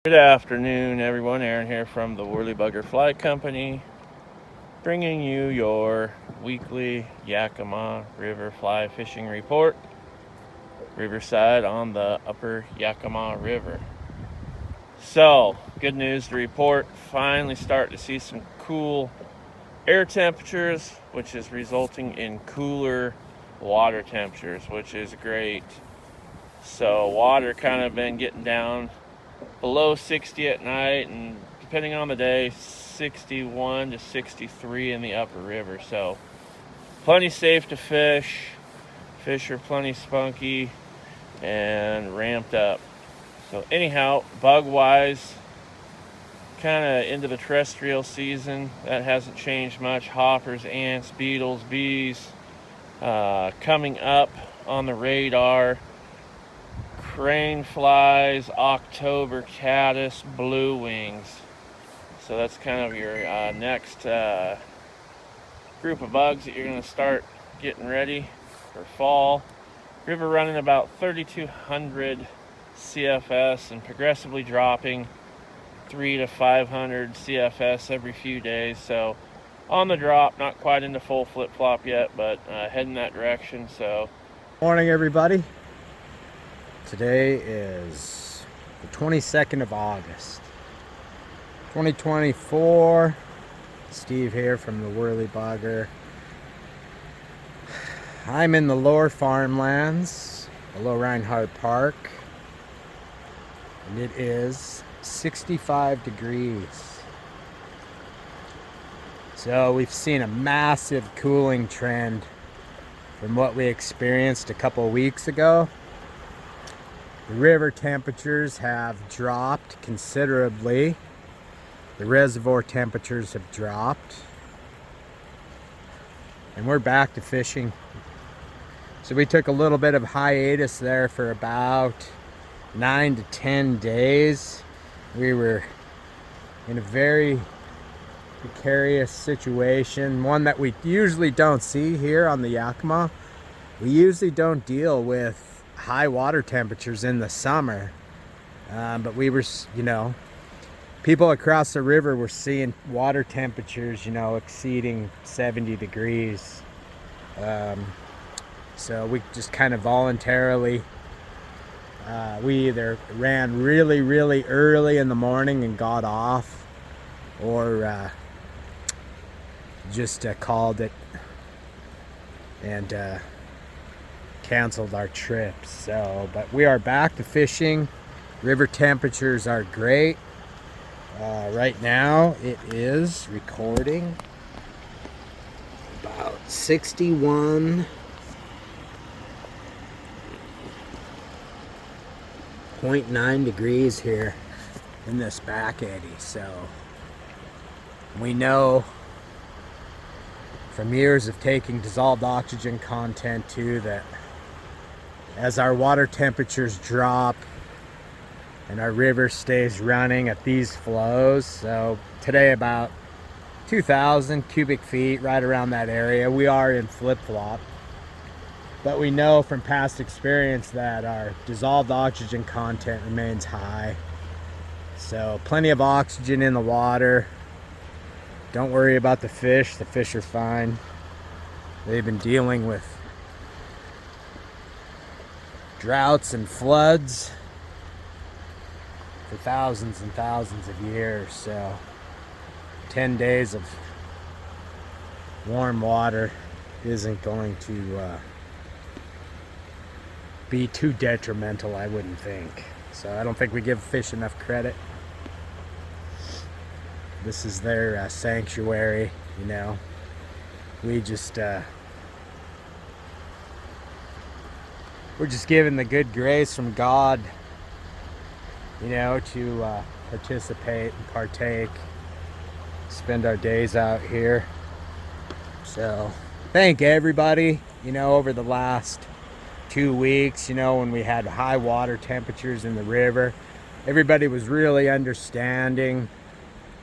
Good afternoon, everyone. Aron here from the Worley Bugger Fly Company, bringing you your weekly Yakima River fly fishing report. Riverside on the upper Yakima River. So, good news to report. Finally starting to see some cool air temperatures, which is resulting in cooler water temperatures, which is great. So, water kind of been getting down below 60 at night, and depending on the day, 61 to 63 in the upper river. So plenty safe to fish. Fish are plenty spunky and ramped up. So anyhow, bug wise, kind of into the terrestrial season. That hasn't changed much. Hoppers, ants, beetles, bees coming up on the radar. Crane flies, October caddis, blue wings. So that's kind of your next group of bugs that you're going to start getting ready for fall. River running about 3,200 CFS and progressively dropping 300 to 500 CFS every few days. So on the drop, not quite into full flip-flop yet, but heading that direction. So morning, everybody. Today is the 22nd of August, 2024. Steve here from the Worley Bugger. I'm in the lower Farmlands, below Reinhardt Park, and it is 65 degrees. So we've seen a massive cooling trend from what we experienced a couple weeks ago. The river temperatures have dropped considerably. The reservoir temperatures have dropped. And we're back to fishing. So we took a little bit of hiatus there for about 9 to 10 days. We were in a very precarious situation, one that we usually don't see here on the Yakima. We usually don't deal with high water temperatures in the summer, but we were, people across the river were seeing water temperatures, exceeding 70 degrees. So we just kind of voluntarily, we either ran really, really early in the morning and got off, or just called it and canceled our trip. So, but we are back to fishing. River temperatures are great. Right now it is recording about 61.9 degrees here in this back eddy. So we know from years of taking dissolved oxygen content too that as our water temperatures drop and our river stays running at these flows, so today about 2,000 cubic feet, right around that area, we are in flip-flop. But we know from past experience that our dissolved oxygen content remains high. So plenty of oxygen in the water. Don't worry about the fish are fine. They've been dealing with droughts and floods for thousands and thousands of years. So 10 days of warm water isn't going to be too detrimental, I wouldn't think. So I don't think we give fish enough credit. This is their sanctuary, we just we're just given the good grace from God, to participate and partake, spend our days out here. So thank everybody, over the last 2 weeks, when we had high water temperatures in the river. Everybody was really understanding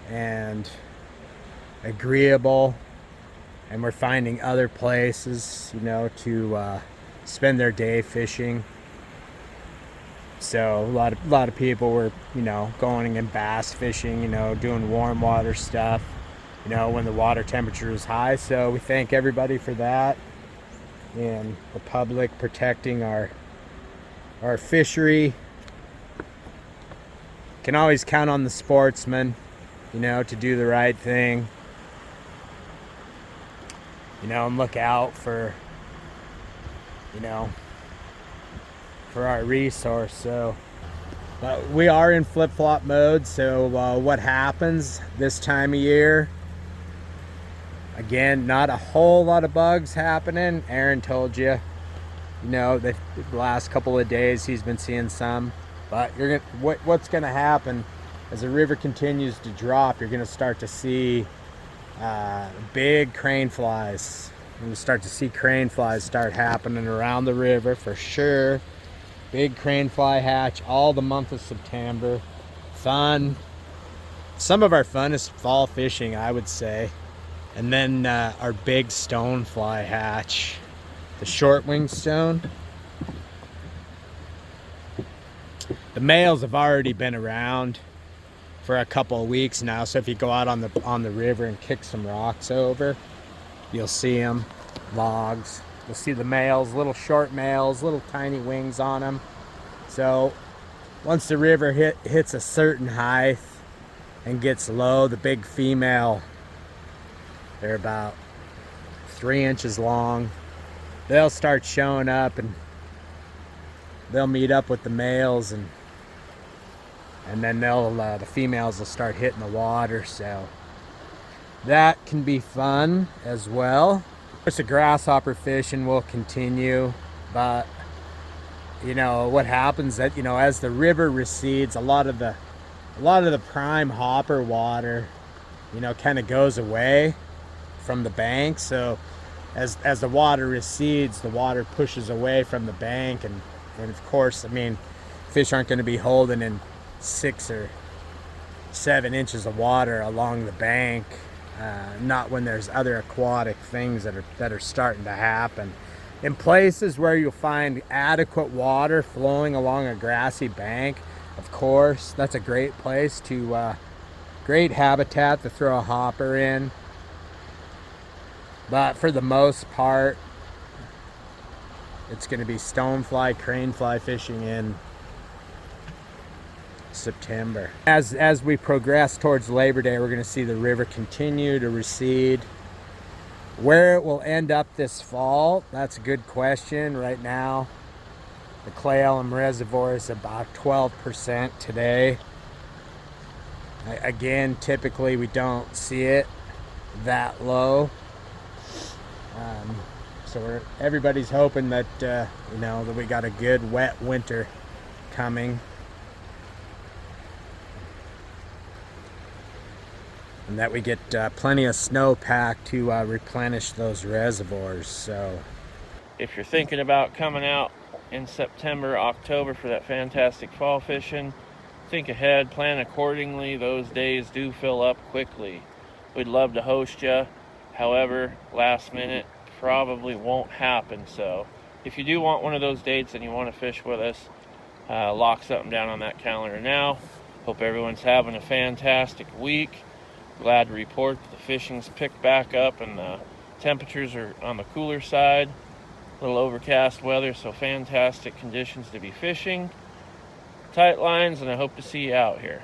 and agreeable, and we're finding other places, to spend their day fishing. So a lot of people were, you know, going and bass fishing, you know, doing warm water stuff, you know, when the water temperature is high. So we thank everybody for that, and the public protecting our fishery. Can always count on the sportsmen, you know, to do the right thing, you know, and look out for, you know, for our resource. So we are in flip-flop mode. So what happens this time of year, again, not a whole lot of bugs happening. Aaron told you, you know, the last couple of days he's been seeing some. But what's going to happen as the river continues to drop, you're going to start to see big crane flies. You're going to start to see crane flies start happening around the river for sure. Big crane fly hatch all the month of September. Fun. Some of our funnest fall fishing, I would say. And then our big stone fly hatch, the short wing stone. The males have already been around for a couple of weeks now, so if you go out on the river and kick some rocks over, you'll see them. Logs. You'll see the males, little short males, little tiny wings on them. So once the river hits a certain height and gets low, the big female, they're about 3 inches long, they'll start showing up, and they'll meet up with the males, and then the females will start hitting the water. So that can be fun as well. Of course, the grasshopper fishing will continue, but you know what happens that, you know, as the river recedes, a lot of the prime hopper water, you know, kind of goes away from the bank. So as the water recedes, the water pushes away from the bank, and of course, I mean, fish aren't going to be holding in 6 or 7 inches of water along the bank. Not when there's other aquatic things that are starting to happen. In places where you'll find adequate water flowing along a grassy bank, of course, that's a great place to, great habitat to throw a hopper in. But for the most part, it's going to be stonefly, crane fly fishing in September. As we progress towards Labor Day, we're going to see the river continue to recede. Where it will end up this fall, that's a good question. Right now, the Cle Elum Reservoir is about 12% today. Again, typically we don't see it that low. So everybody's hoping that you know, that we got a good wet winter coming, and that we get plenty of snowpack to replenish those reservoirs. So if you're thinking about coming out in September, October for that fantastic fall fishing, think ahead, plan accordingly. Those days do fill up quickly. We'd love to host you. However, last minute probably won't happen. So if you do want one of those dates and you want to fish with us, lock something down on that calendar now. Hope everyone's having a fantastic week. Glad to report that the fishing's picked back up and the temperatures are on the cooler side. A little overcast weather, so fantastic conditions to be fishing. Tight lines, and I hope to see you out here.